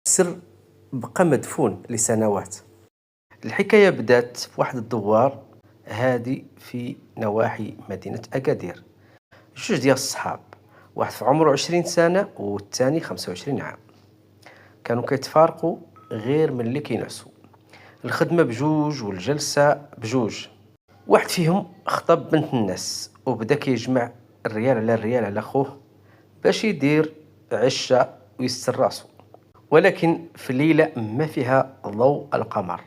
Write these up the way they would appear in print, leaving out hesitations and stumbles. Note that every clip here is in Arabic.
السر بقى مدفون لسنوات. الحكاية بدات في واحد الدوار هادي في نواحي مدينة أكادير. جوج ديال الصحاب، واحد في عمره 20 سنة والثاني 25 عام، كانوا كيتفارقوا غير ملي كينعسوا. الخدمة بجوج والجلسة بجوج. واحد فيهم خطب بنت الناس وبدا كيجمع الريال على الريال على خوه باش يدير عشة ويستر راسو. ولكن في ليلة ما فيها ضوء القمر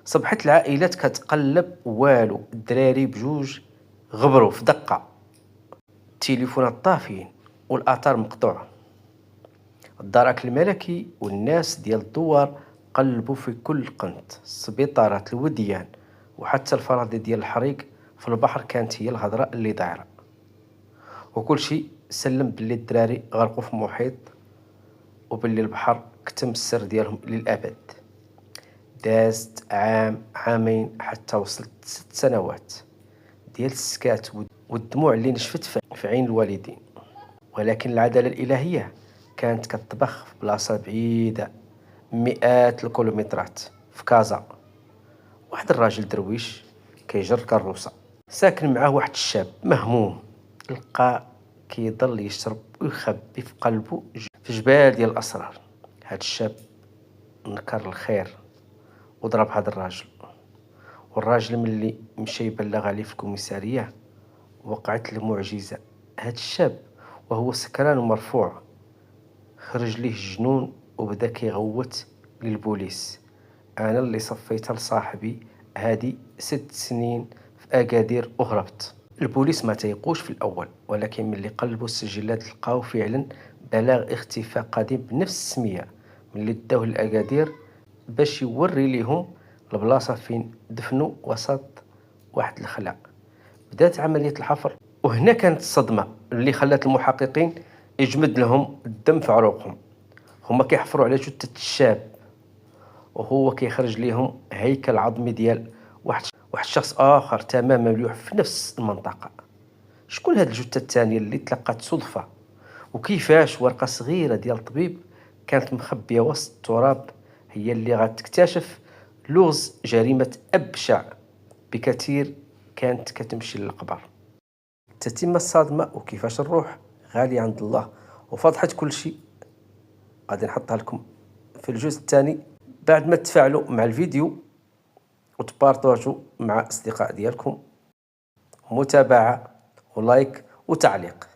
صبحت العائلات كتقلب والو، الدراري بجوج غبروا في دقة، التليفونات طافيين والآثار مقطوعة. الدرك الملكي والناس ديال الدوار قلبوا في كل قنت، السبيطارات، الوديان، وحتى الفرادي ديال الحريق في البحر كانت هي الهضرة اللي دايرة. وكل شيء سلم باللي الدراري غرقوا في محيط، وباللي البحر كتم السر ديالهم للأبد. دازت عام، عامين، حتى وصلت 6 سنوات ديال السكات والدموع اللي نشفت في عين الوالدين. ولكن العدالة الإلهية كانت كتطبخ في بلاصة بعيدة مئات الكيلومترات، في كازا. واحد الراجل درويش كيجر كروسة، ساكن معاه واحد الشاب مهموم، لقى كيضل يشرب ويخبي في قلبه في جبال ديال الأسرار. هاد الشاب نكر الخير وضرب هذا الراجل، والراجل ملي مشى يبلغ عليه في الكوميسارية وقعت المعجزة. هاد الشاب وهو سكران ومرفوع خرج ليه الجنون وبدا كيغوت للبوليس: انا اللي صفيتها لصاحبي هادي 6 سنين في اكادير وهربت. البوليس ما تيقوش في الاول، ولكن ملي قلبوا السجلات لقاو فعلا بلاغ اختفاء قديم بنفس السمية. ملي داوه لاكادير باش يوري ليهم البلاصة فين دفنوا وسط واحد الخلا، بدات عملية الحفر. وهنا كانت الصدمة اللي خلات المحققين يجمد لهم الدم في عروقهم. هما كيحفروا على جثة الشاب وهو كيخرج ليهم هيكل عظمي ديال واحد الشخص آخر تماما ملوح في نفس المنطقة. شكون هاد الجثة الثانية اللي تلقات صدفة؟ وكيفاش ورقة صغيرة ديال الطبيب كانت مخبية وسط التراب هي اللي غتكتشف لغز جريمة أبشع بكثير كانت كتمشي للقبر؟ تتم الصدمة وكيفاش الروح غالية عند الله وفضحت كل شيء غادي نحطها لكم في الجزء الثاني بعد ما تفاعلوا مع الفيديو وتبارطاجوا مع أصدقاء ديالكم. متابعة ولايك وتعليق.